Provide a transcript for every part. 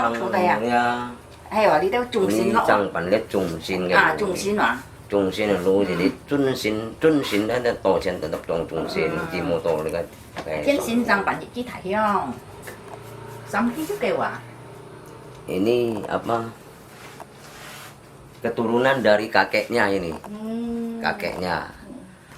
當徒弟啊？ya 係話你都重視 ini 咯。 chẳng phải là trung心à cái重視嘛。 trung心là lối thì trung心đó là tổ chân tập trung trung心chỉ một tổ là cái 天線上辦業之提咯。Sama itu kewa. ini apa keturunan dari kakeknya ini kakeknya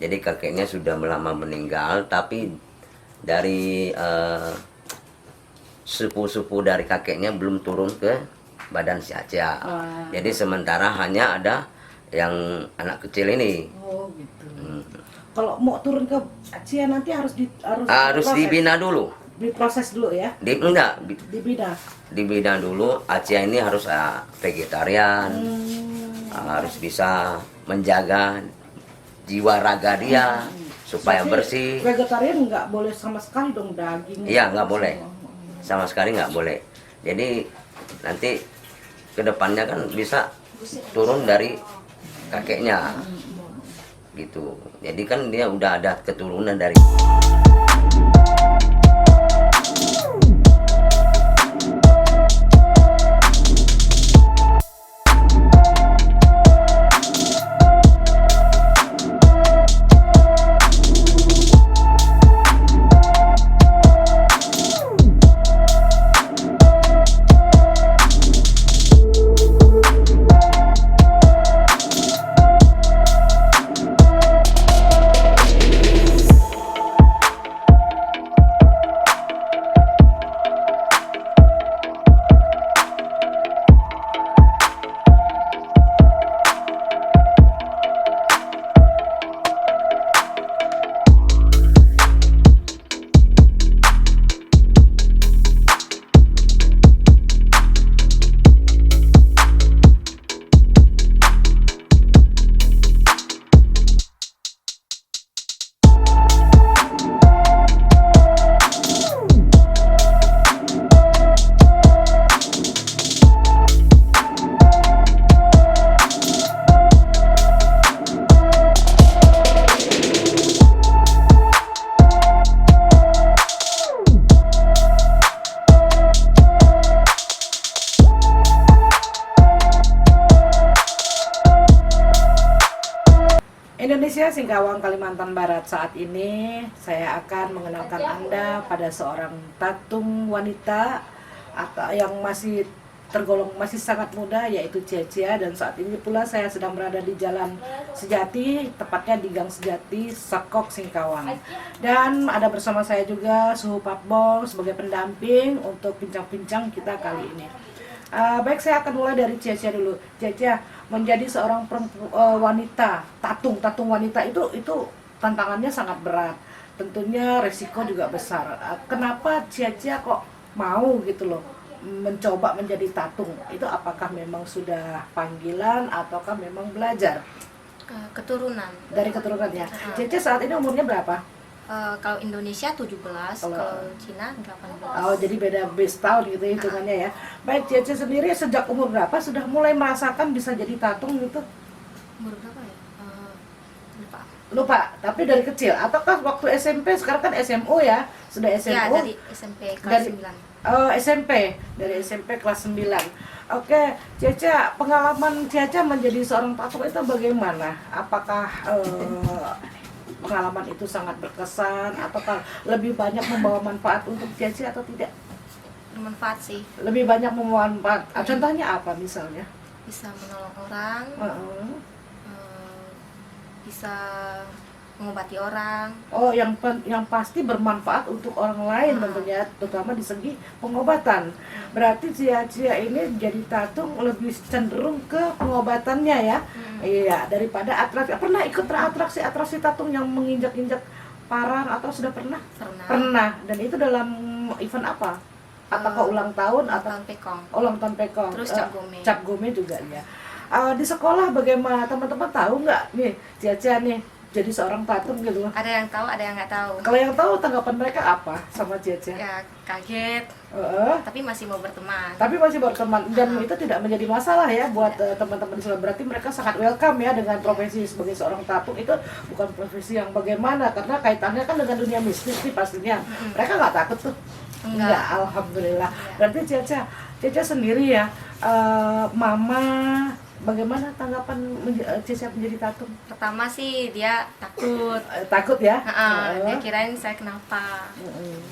jadi kakeknya sudah lama meninggal tapi dari sepupu-sepupu dari kakeknya belum turun ke badan si Acia. Jadi sementara hanya ada yang anak kecil ini. Oh gitu. Kalau mau turun ke Acia nanti harus harus diproses. dibina dulu. Diproses dulu ya. Dibina dulu. Acia ini harus vegetarian. Harus bisa menjaga jiwa raga dia supaya bersih. Vegetarian nggak boleh sama sekali dong daging. Iya nggak boleh. Sama sekali nggak boleh. Jadi nanti kedepannya kan bisa turun dari kakeknya gitu. Jadi kan dia udah ada keturunan dari Indonesia Singkawang Kalimantan Barat. Saat ini saya akan mengenalkan Anda pada seorang tatung wanita atau yang masih tergolong masih sangat muda, yaitu Cia, dan saat ini pula saya sedang berada di Jalan Sejati, tepatnya di Gang Sejati, Sekok, Singkawang. Dan ada bersama saya juga Suhu Papbol sebagai pendamping untuk bincang-bincang kita kali ini. Baik, saya akan mulai dari Cia dulu. Cia, menjadi seorang wanita, tatung wanita itu tantangannya sangat berat. Tentunya resiko juga besar. Kenapa Cia kok mau gitu loh mencoba menjadi tatung? Itu apakah memang sudah panggilan ataukah memang belajar? Keturunan. Dari keturunan ya. Cia saat ini umurnya berapa? Kalau Indonesia 17, kalau Cina 18. Oh, jadi beda base tahun gitu hitungannya ya. Baik, Cia sendiri sejak umur berapa sudah mulai merasakan bisa jadi tatung gitu? Umur berapa ya? Lupa, tapi dari kecil ataukah waktu SMP? Sekarang kan SMO ya, sudah SMO. Ya, dari SMP kelas 9. Oh, SMP, dari SMP kelas 9. Oke, Cia, pengalaman Cia menjadi seorang tatung itu bagaimana? Apakah pengalaman itu sangat berkesan ataukah lebih banyak membawa manfaat untuk Cia atau tidak? Bermanfaat sih. Lebih banyak membawa manfaat. Contohnya apa misalnya? Bisa menolong orang, bisa mengobati orang. Oh, yang pasti bermanfaat untuk orang lain tentunya, terutama di segi pengobatan. Berarti Cia ini jadi tatung lebih cenderung ke pengobatannya ya. Iya, daripada atraksi. Pernah ikut atraksi tatung yang menginjak-injak parang atau sudah pernah? Pernah. Dan itu dalam event apa? Apakah ulang tahun atau tahun Pekong? Ulang tahun Pekong. Terus Cap Gome. Cap Gome juga ya. Di sekolah bagaimana? Teman-teman tahu nggak nih Cia nih jadi seorang tatung gitu? Ada yang tahu, ada yang nggak tahu. Kalau yang tahu tanggapan mereka apa sama Cia? Ya kaget, tapi masih mau berteman. Tapi masih berteman dan itu tidak menjadi masalah ya buat teman-teman di sana. Berarti mereka sangat welcome ya dengan profesi sebagai seorang tatung. Itu bukan profesi yang bagaimana karena kaitannya kan dengan dunia mistis nih pastinya. Mereka nggak takut tuh. Enggak. Alhamdulillah. Iya. Berarti Caca sendiri ya, Mama bagaimana tanggapan Caca menjadi tatung? Pertama sih dia takut. Takut ya? Dia kirain saya kenapa.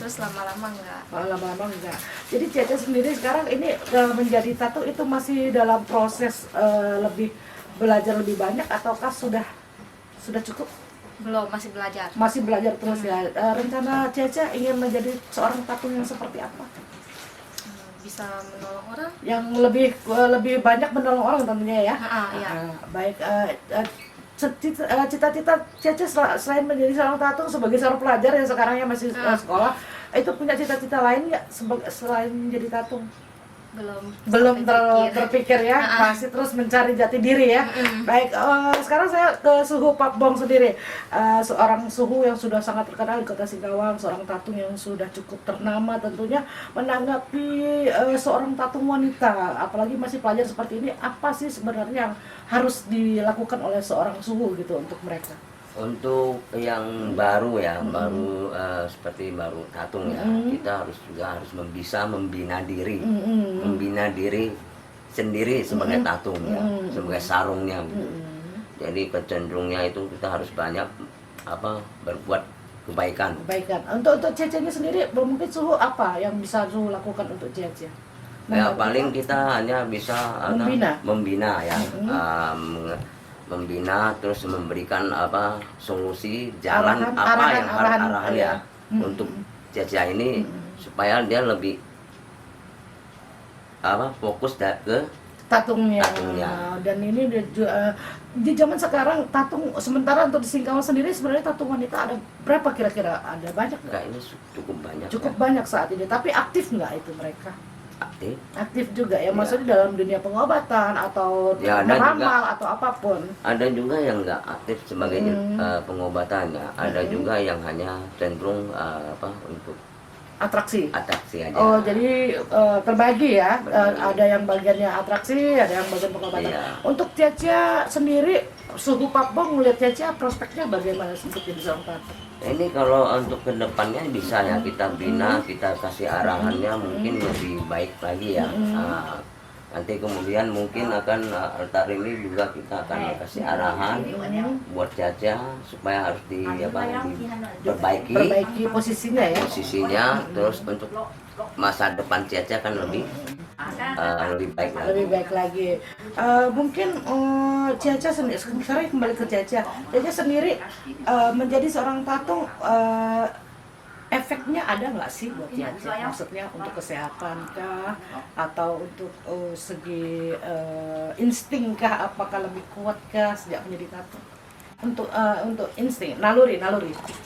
Terus lama-lama enggak. Lama-lama enggak. Jadi Caca sendiri sekarang ini menjadi tatung itu masih dalam proses belajar lebih banyak ataukah sudah cukup? Belum, masih belajar. Masih belajar terus ya. Rencana Caca ingin menjadi seorang tatung yang seperti apa? Bisa menolong orang. Yang lebih banyak menolong orang tentunya ya. Iya. Baik, cita-cita Caca selain menjadi seorang tatung sebagai seorang pelajar yang sekarang yang masih sekolah, itu punya cita-cita lain nggak selain menjadi tatung? Belum terpikir ya, masih terus mencari jati diri ya. Baik, sekarang saya ke Suhu Pak Bong sendiri, seorang suhu yang sudah sangat terkenal di Kota Singkawang, seorang tatung yang sudah cukup ternama tentunya. Menanggapi seorang tatung wanita, apalagi masih pelajar seperti ini, apa sih sebenarnya yang harus dilakukan oleh seorang suhu gitu untuk mereka? Untuk yang baru ya, baru seperti baru tatung ya, kita juga harus bisa membina diri, membina diri sendiri sebagai tatung ya, sebagai sarungnya gitu. Jadi kecenderungnya itu kita harus banyak berbuat kebaikan. Untuk Cecenya sendiri, mungkin Suhu apa yang bisa Suhu lakukan untuk Cece? Ya paling kita hanya bisa membina ya. Membina terus memberikan solusi jalan arahan ya untuk Caca ini supaya dia lebih fokus ke tatungnya. Dan ini di zaman sekarang tatung, sementara untuk di Singkawang sendiri sebenarnya tatung wanita ada berapa kira-kira? Ada banyak nggak? Ini cukup banyak. Cukup banyak saat ini, tapi aktif nggak itu mereka? Aktif juga ya, maksudnya dalam dunia pengobatan atau ya, meramal atau apapun. Ada juga yang nggak aktif sebagai pengobatannya, ada juga yang hanya cenderung untuk atraksi aja. Oh, jadi terbagi ya, ada yang bagiannya atraksi, ada yang bagian pengobatan. Iya. Untuk Caca sendiri, Suhu Pak Bong melihat Caca prospeknya bagaimana untuk jadi seorang tatung? Ini kalau untuk kedepannya bisa ya kita bina, kita kasih arahannya mungkin lebih baik lagi ya. Nanti kemudian mungkin akan altar ini juga kita akan kasih arahan buat Caca supaya harus diperbaiki posisinya, terus untuk masa depan Caca kan lebih baik lagi. Mungkin Caca sendiri, sekarang kembali ke Caca sendiri menjadi seorang tatung, efeknya ada nggak sih buat Caca? Maksudnya untuk kesehatan kah, atau untuk segi insting kah? Apakah lebih kuat kah sejak menjadi tatung? Untuk insting, naluri,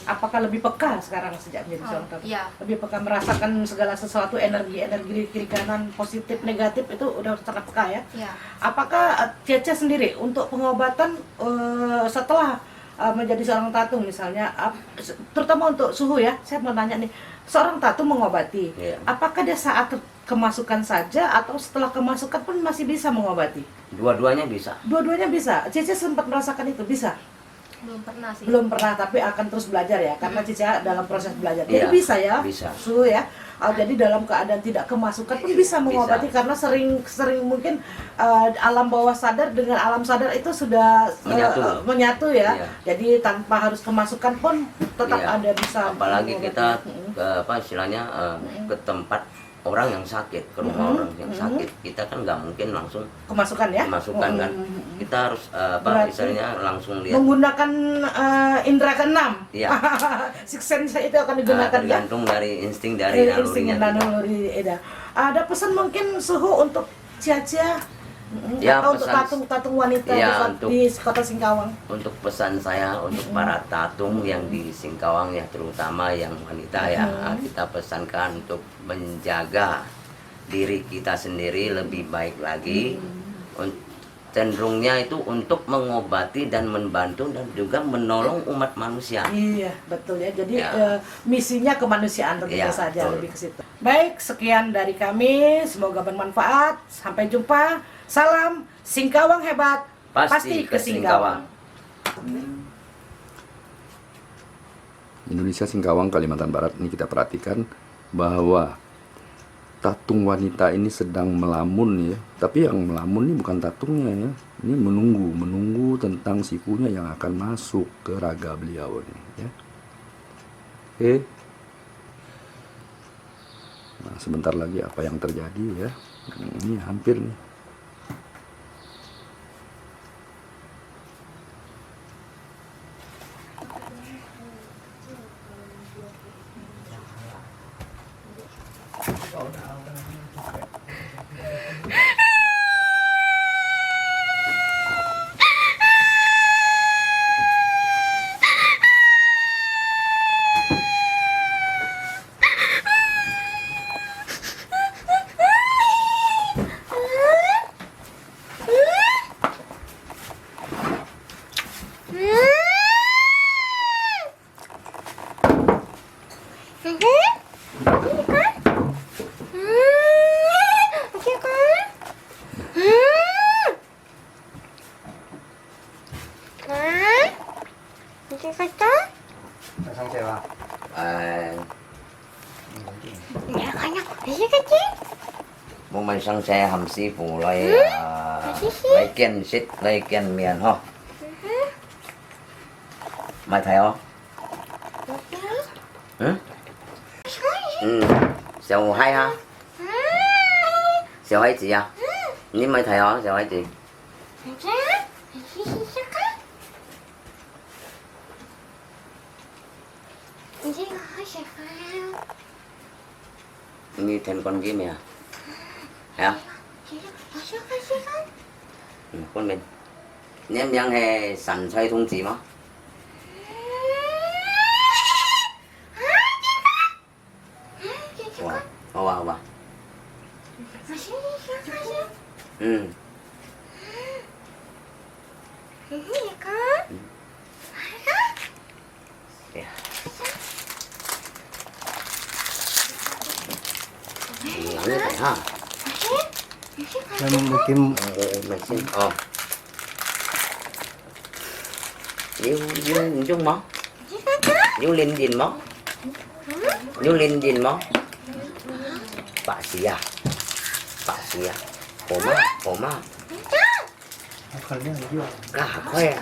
apakah lebih peka sekarang sejak menjadi seorang tatung? Iya. Lebih peka merasakan segala sesuatu, energi kiri kanan, positif negatif itu udah sangat peka ya? Iya. Apakah Caca sendiri untuk pengobatan setelah menjadi seorang tatung misalnya, terutama untuk Suhu ya, saya mau nanya nih, seorang tatung mengobati, apakah dia saat kemasukan saja atau setelah kemasukan pun masih bisa mengobati? Dua-duanya bisa. Dua-duanya bisa. Caca sempat merasakan itu, bisa? Belum pernah sih. Belum pernah, tapi akan terus belajar ya, karena Caca dalam proses belajar. Jadi bisa ya, Suhu ya. Jadi dalam keadaan tidak kemasukan pun bisa mengobati, karena sering mungkin alam bawah sadar dengan alam sadar itu sudah menyatu ya. Jadi tanpa harus kemasukan pun tetap ada bisa. Apalagi kita istilahnya ke tempat orang yang sakit, ke rumah orang yang sakit, kita kan nggak mungkin langsung kemasukan kan. Kita harus istilahnya langsung lihat menggunakan indera keenam. Six sense itu akan digunakan tergantung dari insting dari naluri. Ada pesan mungkin Suhu untuk Caca atau untuk tatung wanita di Kota Singkawang? Untuk pesan saya untuk para tatung yang di Singkawang ya, terutama yang wanita ya, kita pesankan untuk menjaga diri kita sendiri lebih baik lagi. Cenderungnya itu untuk mengobati dan membantu dan juga menolong umat manusia. Iya, betul ya. Jadi misinya kemanusiaan tentu saja, lebih ke situ. Baik, sekian dari kami. Semoga bermanfaat. Sampai jumpa. Salam Singkawang hebat. Pasti ke Singkawang. Indonesia Singkawang Kalimantan Barat ini kita perhatikan bahwa tatung wanita ini sedang melamun ya. Tapi yang melamun ini bukan tatungnya ya. Ini menunggu tentang sikunya yang akan masuk ke raga beliau ini ya. Oke. Nah, sebentar lagi apa yang terjadi ya. Ini hampir nih. Mong mình sang xe hầm sư phụ lấy kiên xích lấy kiên miền ho. Mày thấy không? Ừ. Xèo hay ha? Xèo hay gì à? Nhưng mày thấy không? Xèo hay gì? Như thêm con kia mẹ. Thấy không? Ừ, con mình. Nem yang he sẵn xoay thông gì mà? Wow, wow. Ừ. Như vậy ha. Mình kim Mình xin Yêu chung mó. Yêu linh gì mó. Yêu linh gì mó. Bà xì à. Bà xì à. Ổ má. Cả khoe.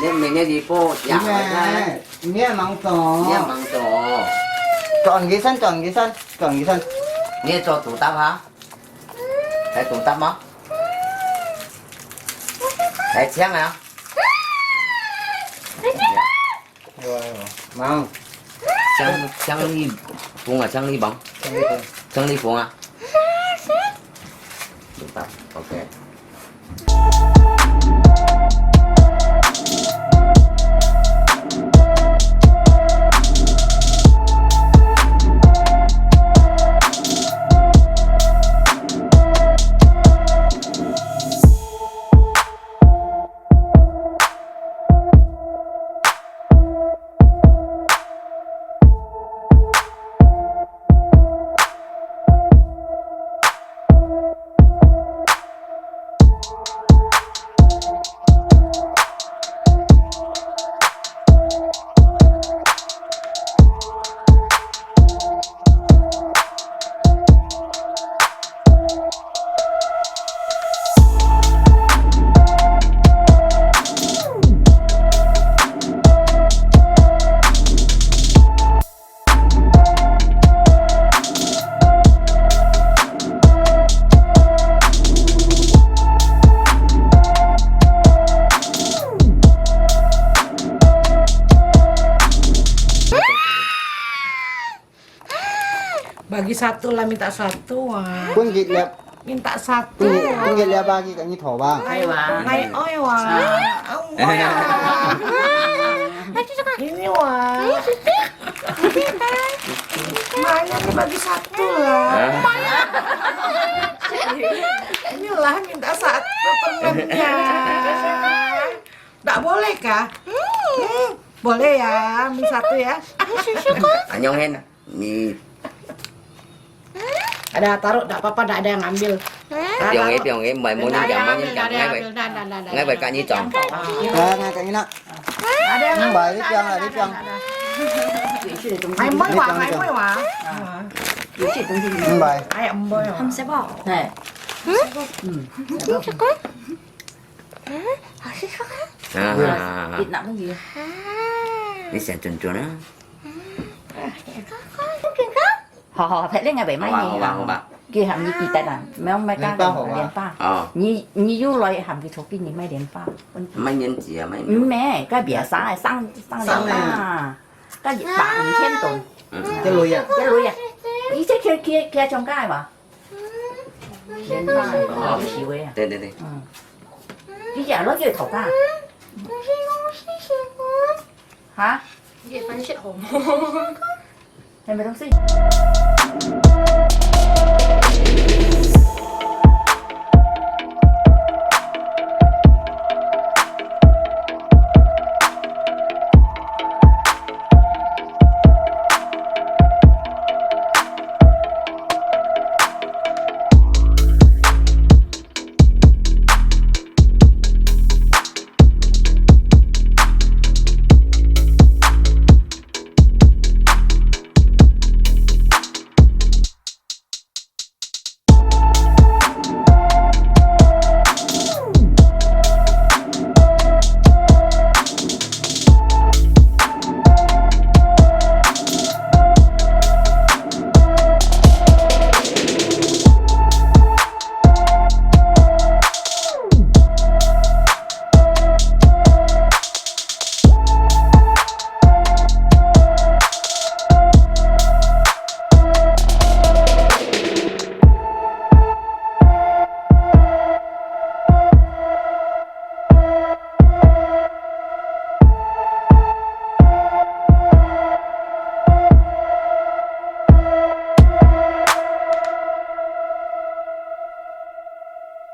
Nên mình nghe gì cô dạ mía măng tổ nghe măng tổ chọn cái sân nghe cho tủ tắm hả? Thấy tủ tắm không? Thấy chén hả? măng Chăng ly phùng à? Chăng ly bóng? Chăng ly phùng à? Tủ tắm, ok. Bagi satu lah, minta satu. Wah. Pun git liap Minta satu. pun git liap bagi kat ni thổ ba Hai wah. Hai oi wah. Oi, wah. Ini wah. Maknya nih bagi satu lah. Inilah minta satu temennya. Nggak boleh kah? Boleh ya, minta satu ya. Anyongin ni Ada taruh, nggak apa-apa, nggak ada yang ambil. Tiong ấy mày muốn nhầm bao nhiêu chồng ngay vậy cả như chồng ngay kat ni nak Ada yang bài đi chăng là đi chăng 幾處嚟中 Ai mới hòa, ai mới hòa. 幾處中間 Không bài. Ai âm mới hòa. Hầm sẽ bỏ. này Ah, Việt Nam cái gì ini saya cuncun á. họ phải lên ngày bảy mai Hobak, hobak, này hobak. kia hàm như kỳ tai nạn mấy ông mai ca Liên pa hả? liên pa Oh, như như loại hàm cái số kia như mai liên pa mấy nhân gì à mấy nhân? mẹ cái bìa sáng sang sang Sang liên pa cái gì bạn thiên tồn Cái lùi à? cái lối à ý chứ kia trong cái mà liên pa cái gì vậy à Đây, đây, đây. cái gì nó cái thầu ca hả Việt Văn chuyện hổ hay mày đông xin